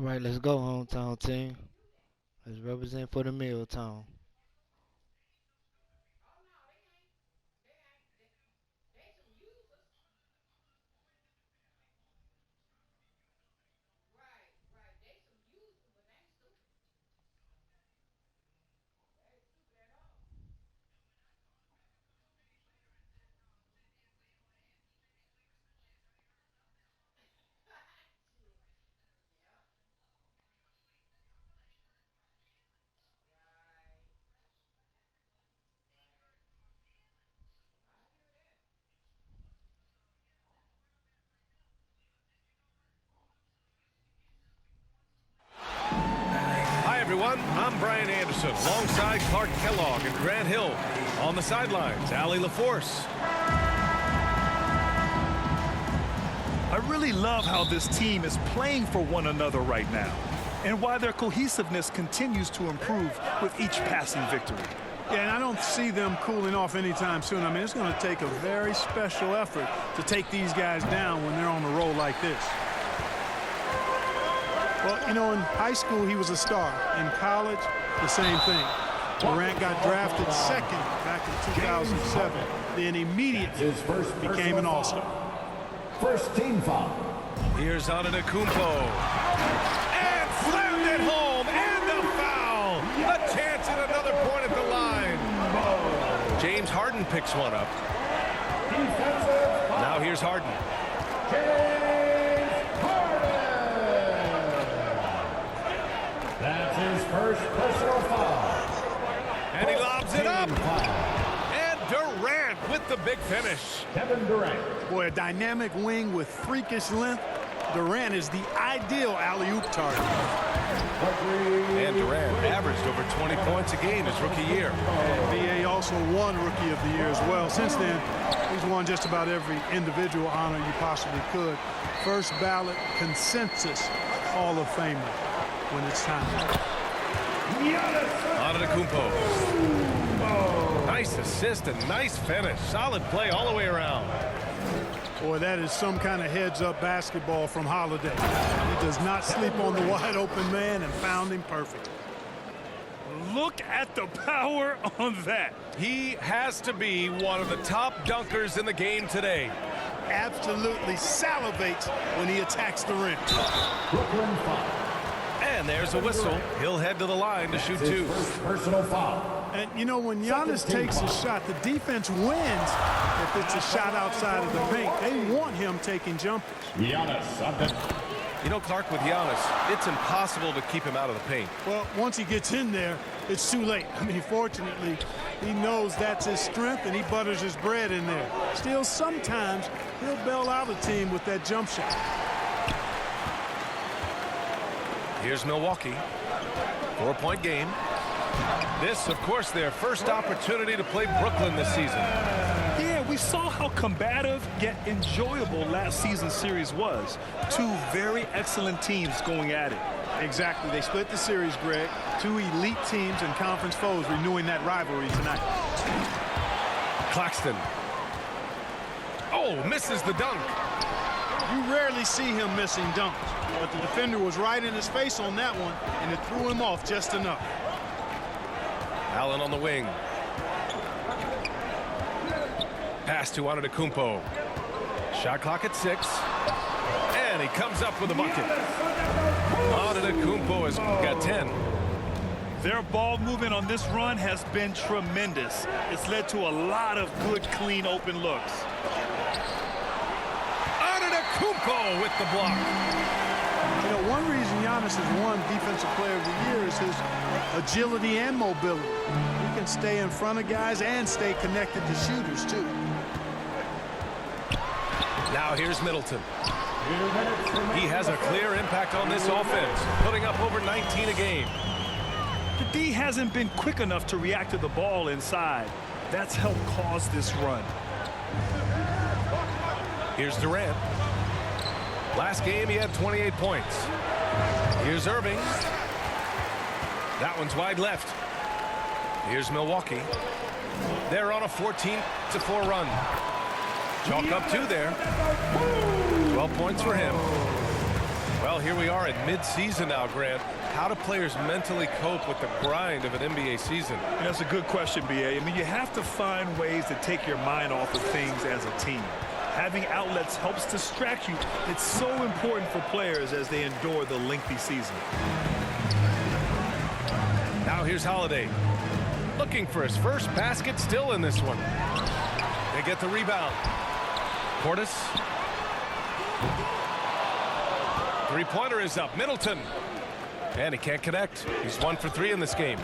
All right, let's go, hometown team. Let's represent for the Milltown. Hi, everyone. I'm Brian Anderson, alongside Clark Kellogg and Grant Hill. On the sidelines, Allie LaForce. I really love how this team is playing for one another right now, and why their cohesiveness continues to improve with each passing victory. Yeah, and I don't see them cooling off anytime soon. I mean, it's going to take a very special effort to take these guys down when they're on a roll like this. Well, you know, in high school, he was a star. In college, the same thing. Durant got drafted second back in 2007, then immediately became an all-star. First team foul. Here's Antetokounmpo. And slammed it home, and the foul. A chance at another point at the line. James Harden picks one up. Now here's Harden. That's his first personal foul. And he lobs it up. And Durant with the big finish. Kevin Durant. Boy, a dynamic wing with freakish length. Durant is the ideal alley-oop target. And Durant averaged over 20 points a game his rookie year. And VA also won Rookie of the Year as well. Since then, he's won just about every individual honor you possibly could. First ballot consensus Hall of Famer when it's time. Antetokounmpo. Nice assist and nice finish. Solid play all the way around. Boy, that is some kind of heads-up basketball from Holiday. He does not sleep on the wide-open man and found him perfect. Look at the power on that. He has to be one of the top dunkers in the game today. Absolutely salivates when he attacks the rim. Brooklyn foul. And there's a whistle. He'll head to the line to shoot His two. first personal foul. And, you know, when Giannis takes a shot, the defense wins if it's a shot outside of the paint. They want him taking jumpers. Giannis. You know, Clark, with Giannis, it's impossible to keep him out of the paint. Well, once he gets in there, it's too late. I mean, fortunately, he knows that's his strength, and he butters his bread in there. Still, sometimes he'll bail out a team with that jump shot. Here's Milwaukee. 4-point game. This, of course, their first opportunity to play Brooklyn this season. Yeah, we saw how combative yet enjoyable last season's series was. Two very excellent teams going at it. Exactly. They split the series, Greg. Two elite teams and conference foes renewing that rivalry tonight. Claxton. Oh, misses the dunk. You rarely see him missing dunks, but the defender was right in his face on that one, and it threw him off just enough. Allen on the wing. Pass to Antetokounmpo. Shot clock at 6. And he comes up with a bucket. Antetokounmpo has got 10. Their ball movement on this run has been tremendous. It's led to a lot of good, clean, open looks. Antetokounmpo with the block. You know, one reason Giannis has won Defensive Player of the Year is his agility and mobility. He can stay in front of guys and stay connected to shooters, too. Now here's Middleton. He has a clear impact on this offense, putting up over 19 a game. The D hasn't been quick enough to react to the ball inside. That's helped cause this run. Here's Durant. Last game, he had 28 points. Here's Irving. That one's wide left. Here's Milwaukee. They're on a 14-4 run. Chalk up 2 there. 12 points for him. Well, here we are in mid-season now, Grant. How do players mentally cope with the grind of an NBA season? That's a good question, B.A. I mean, you have to find ways to take your mind off of things as a team. Having outlets helps distract you. It's so important for players as they endure the lengthy season. Now here's Holiday. Looking for his first basket, still in this one. They get the rebound. Portis. Three-pointer is up. Middleton. And he can't connect. He's 1 for 3 in this game.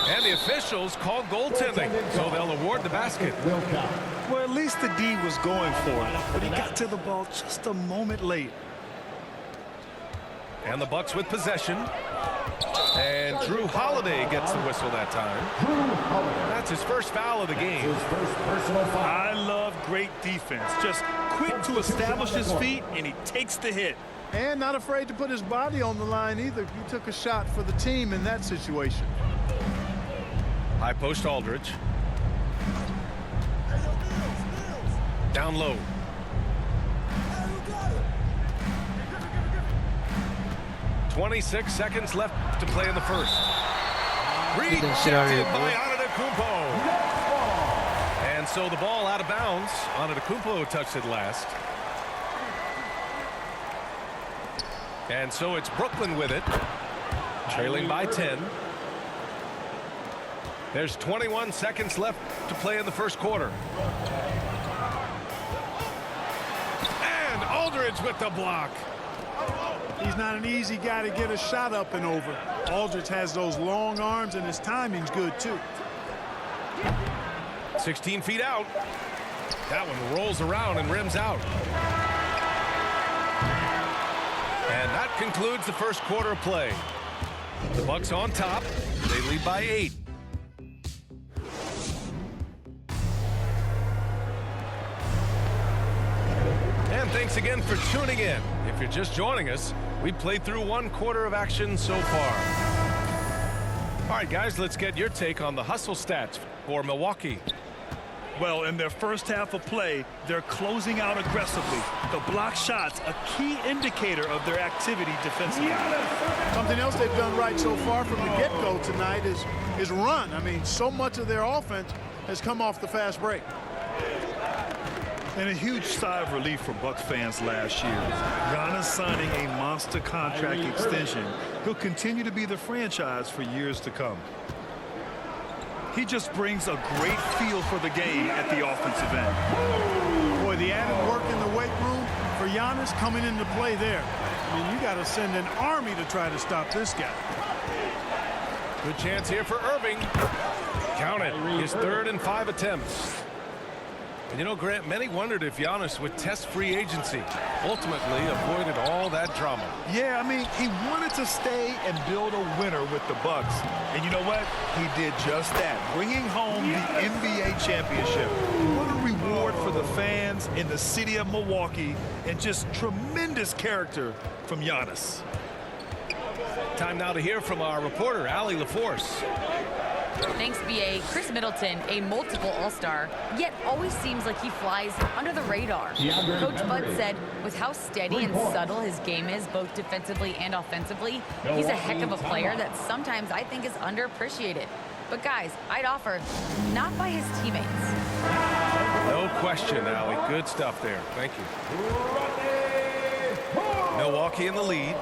And the officials called goaltending, so they'll award the basket. Well, at least the D was going for it, but he got to the ball just a moment late. And the Bucks with possession. And Drew Holiday gets the whistle that time. That's his first foul of the game. I love great defense. Just quick to establish his feet, and he takes the hit. And not afraid to put his body on the line either. He took a shot for the team in that situation. High post Aldridge. Down low. .26 seconds left to play in the first. Rejected by Antetokounmpo. And so the ball out of bounds. Antetokounmpo touched it last. And so it's Brooklyn with it. Trailing by 10. There's 21 seconds left to play in the first quarter. And Aldridge with the block. He's not an easy guy to get a shot up and over. Aldridge has those long arms, and his timing's good, too. 16 feet out. That one rolls around and rims out. And that concludes the first quarter of play. The Bucks on top. They lead by 8. And thanks again for tuning in. If you're just joining us, we played through 1 quarter of action so far. All right, guys, let's get your take on the hustle stats for Milwaukee. Well, in their first half of play, they're closing out aggressively. The block shots, a key indicator of their activity defensively. Something else they've done right so far from the get-go tonight is run. I mean, so much of their offense has come off the fast break. And a huge sigh of relief for Bucks fans last year. Giannis signing a monster contract extension. He'll continue to be the franchise for years to come. He just brings a great feel for the game at the offensive end. Boy, the added work in the weight room for Giannis coming into play there. I mean, you got to send an army to try to stop this guy. Good chance here for Irving. Count it. His 3rd and 5 attempts. And you know, Grant, many wondered if Giannis would test free agency. Ultimately avoided all that drama. Yeah, I mean, he wanted to stay and build a winner with the Bucks. And you know what? He did just that, bringing home the NBA championship. What a reward for the fans in the city of Milwaukee, and just tremendous character from Giannis. Time now to hear from our reporter, Allie LaForce. Thanks, B.A. Chris Middleton, a multiple All-Star, yet always seems like he flies under the radar. Coach Bud said with how steady and subtle his game is, both defensively and offensively, he's a heck of a player that sometimes I think is underappreciated. But guys, I'd offer not by his teammates. No question, Allie. Good stuff there. Thank you. Milwaukee in the lead.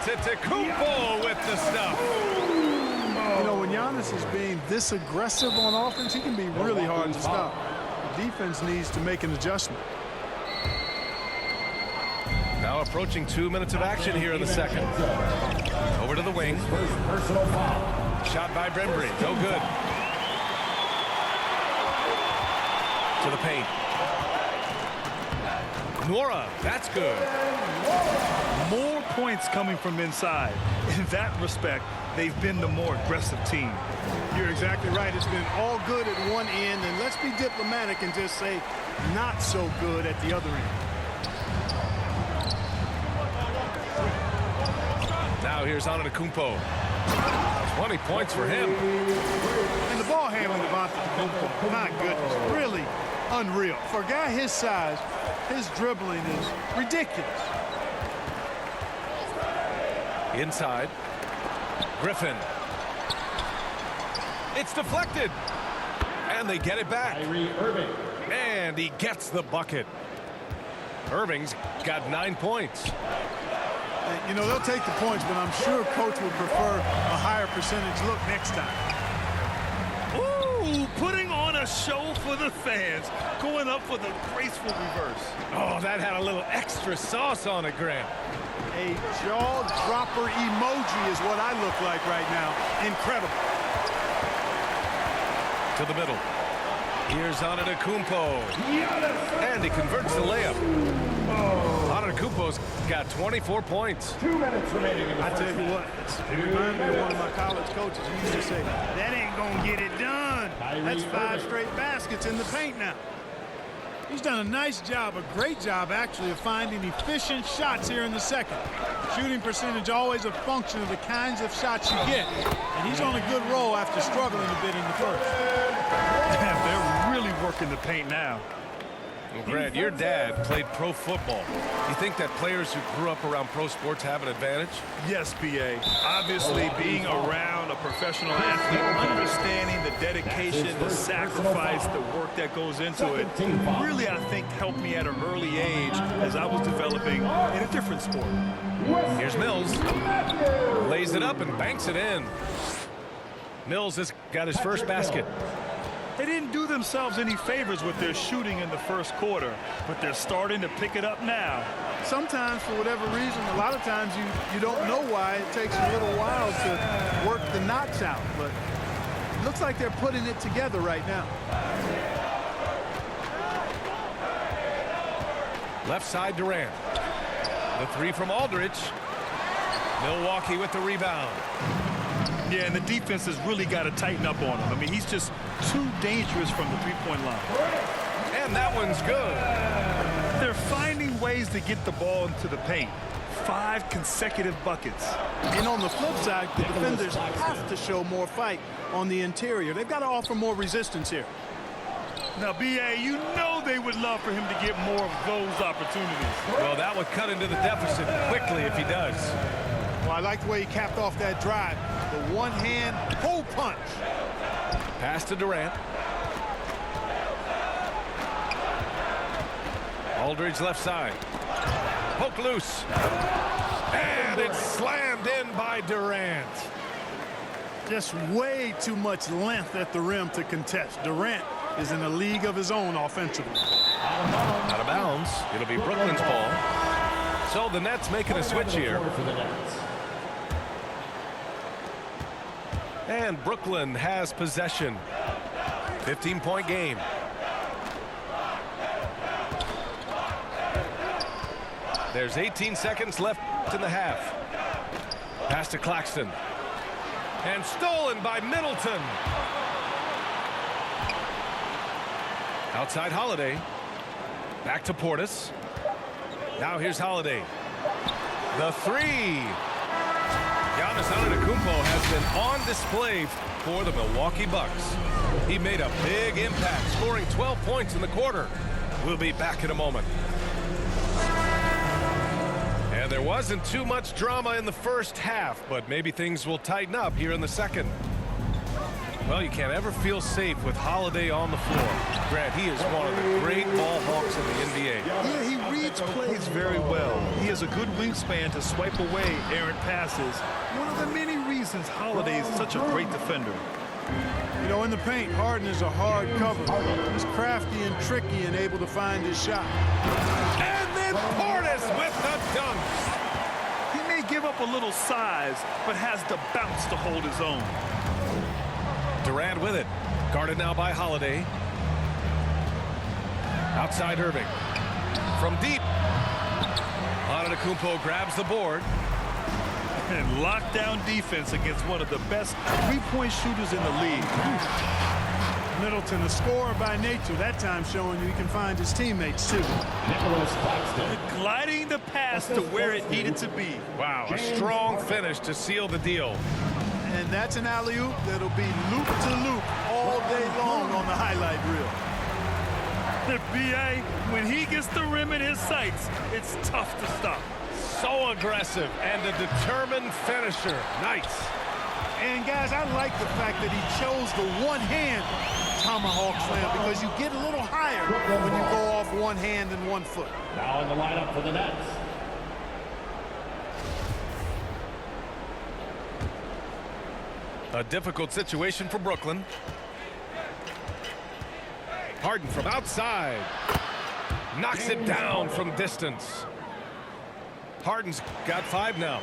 Antetokounmpo with the stuff. You know, when Giannis is being this aggressive on offense, he can be really hard to stop. The defense needs to make an adjustment. Now approaching 2 minutes of action here in the second. Over to the wing. Shot by Brembry. No good. To the paint. Nwora. That's good. More points coming from inside. In that respect, they've been the more aggressive team. You're exactly right. It's been all good at one end, and let's be diplomatic and just say not so good at the other end. Now here's Antetokounmpo. 20 points for him. And the ball handling of Antetokounmpo, my goodness, really unreal. For a guy his size, his dribbling is ridiculous. Inside. Griffin. It's deflected. And they get it back. Kyrie Irving. And he gets the bucket. Irving's got 9 points. You know, they'll take the points, but I'm sure coach would prefer a higher percentage look next time. Ooh, putting on a show for the fans. Going up for the graceful reverse. Oh, that had a little extra sauce on it, Grant. A jaw-dropper emoji is what I look like right now. Incredible. To the middle. Here's Antetokounmpo. And he converts the layup. Antetokounmpo's got 24 points. 2 minutes remaining in the I first tell you half. what, it reminds me of one of my college coaches. He used to say, that ain't gonna get it done. That's 5 straight baskets in the paint now. He's done a nice job, a great job actually, of finding efficient shots here in the second. Shooting percentage always a function of the kinds of shots you get. And he's on a good roll after struggling a bit in the first. They're really working the paint now. Well, Grant, your dad played pro football. You think that players who grew up around pro sports have an advantage? Yes, B.A. Obviously, being around a professional athlete, understanding the dedication, the sacrifice, the work that goes into it, really, I think, helped me at an early age as I was developing in a different sport. Here's Mills. Lays it up and banks it in. Mills has got his first basket. They didn't do themselves any favors with their shooting in the first quarter, but they're starting to pick it up now. Sometimes, for whatever reason, a lot of times you don't know why. It takes a little while to work the knots out, but it looks like they're putting it together right now. Left side Durant. The 3 from Aldridge. Milwaukee with the rebound. Yeah, and the defense has really got to tighten up on him. I mean, he's just too dangerous from the three-point line. And that one's good. They're finding ways to get the ball into the paint. 5 consecutive buckets. And on the flip side, the defenders have to show more fight on the interior. They've got to offer more resistance here. Now, B.A., you know they would love for him to get more of those opportunities. Well, that would cut into the deficit quickly if he does. Well, I like the way he capped off that drive. The one-hand hole punch. Pass to Durant. Aldridge left side. Poke loose. And it's slammed in by Durant. Just way too much length at the rim to contest. Durant is in a league of his own offensively. Out of bounds. It'll be Brooklyn's ball. So the Nets making a switch here. And Brooklyn has possession. 15-point game. There's 18 seconds left in the half. Pass to Claxton. And stolen by Middleton. Outside Holiday. Back to Portis. Now here's Holiday. The 3. Giannis Antetokounmpo has been on display for the Milwaukee Bucks. He made a big impact, scoring 12 points in the quarter. We'll be back in a moment. And there wasn't too much drama in the first half, but maybe things will tighten up here in the second. Well, you can't ever feel safe with Holiday on the floor. Grant, he is one of the great ball hawks in the NBA. Yeah, he reads plays very well. He has a good wingspan to swipe away errant passes. One of the many reasons Holiday is such a great defender. You know, in the paint, Harden is a hard cover. He's crafty and tricky and able to find his shot. And then Portis with the dunk. He may give up a little size, but has the bounce to hold his own. Durant with it. Guarded now by Holiday. Outside Irving. From deep. Antetokounmpo grabs the board. And lockdown defense against one of the best three-point shooters in the league. Middleton, a scorer by nature, that time showing you he can find his teammates too. Nicholas Claxton. Gliding the pass to where it needed to be. Wow, a strong finish to seal the deal. And that's an alley-oop that'll be loop-to-loop all day long on the highlight reel. The BA, when he gets the rim in his sights, it's tough to stop. So aggressive and a determined finisher. Nice. And guys, I like the fact that he chose the one-hand tomahawk slam because you get a little higher when you go off one hand and 1 foot. Now in the lineup for the Nets. A difficult situation for Brooklyn. Harden from outside. Knocks it down from distance. Harden's got 5 now.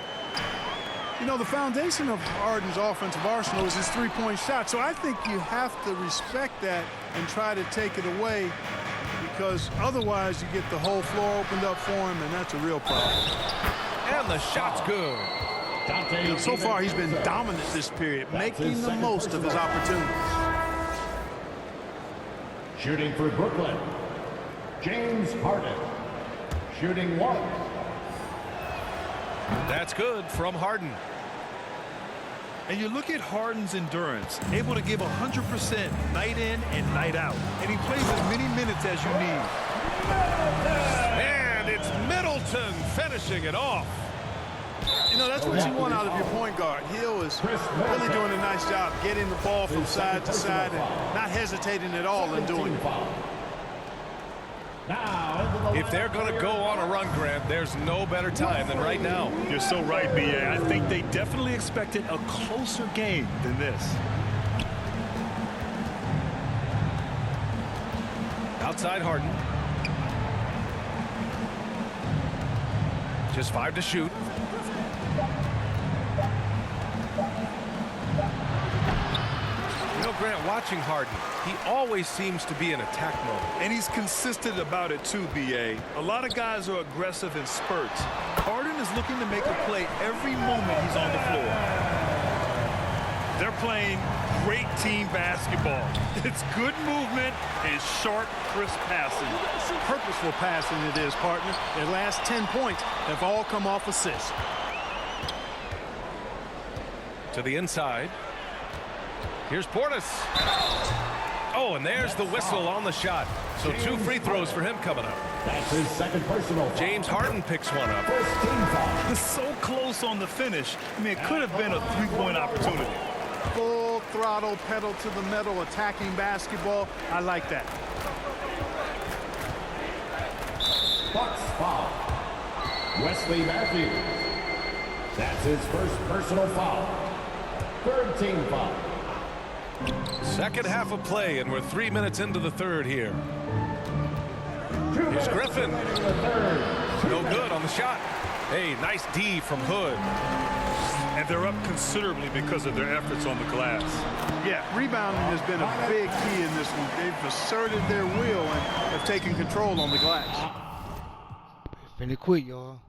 You know, the foundation of Harden's offensive arsenal is his three-point shot, so I think you have to respect that and try to take it away, because otherwise you get the whole floor opened up for him, and that's a real problem. And the shot's good. You know, so far he's been dominant this period, making the most of his opportunities. Shooting for Brooklyn, James Harden. Shooting 1. That's good from Harden. And you look at Harden's endurance, able to give 100% night in and night out. And he plays as many minutes as you need. And it's Middleton finishing it off. You know, that's what you want out of your point guard. Hill is really doing a nice job getting the ball from side to side and not hesitating at all in doing it. If they're going to go on a run, Grant, there's no better time than right now. You're so right, B.A. I think they definitely expected a closer game than this. Outside Harden. Just 5 to shoot. You know, Grant, watching Harden, he always seems to be in attack mode. And he's consistent about it too, B.A. A lot of guys are aggressive in spurts. Harden is looking to make a play every moment he's on the floor. They're playing great team basketball. It's good movement and sharp, crisp passing. Purposeful passing it is, partner. Their last 10 points have all come off assists. To the inside. Here's Portis. Oh, and there's the whistle on the shot. So 2 free throws for him coming up. That's his second personal foul. James Harden picks one up. First team foul. It's so close on the finish. I mean, it could have been a 3-point opportunity. Full throttle, pedal to the metal, attacking basketball. I like that. Bucks foul. Wesley Matthews. That's his first personal foul. Third team foul. Second half of play, and we're 3 minutes into the third here. Here's Griffin. No good on the shot. Hey, nice D from Hood. And they're up considerably because of their efforts on the glass. Yeah, rebounding has been a big key in this one. They've asserted their will and have taken control on the glass. Finna quit, y'all.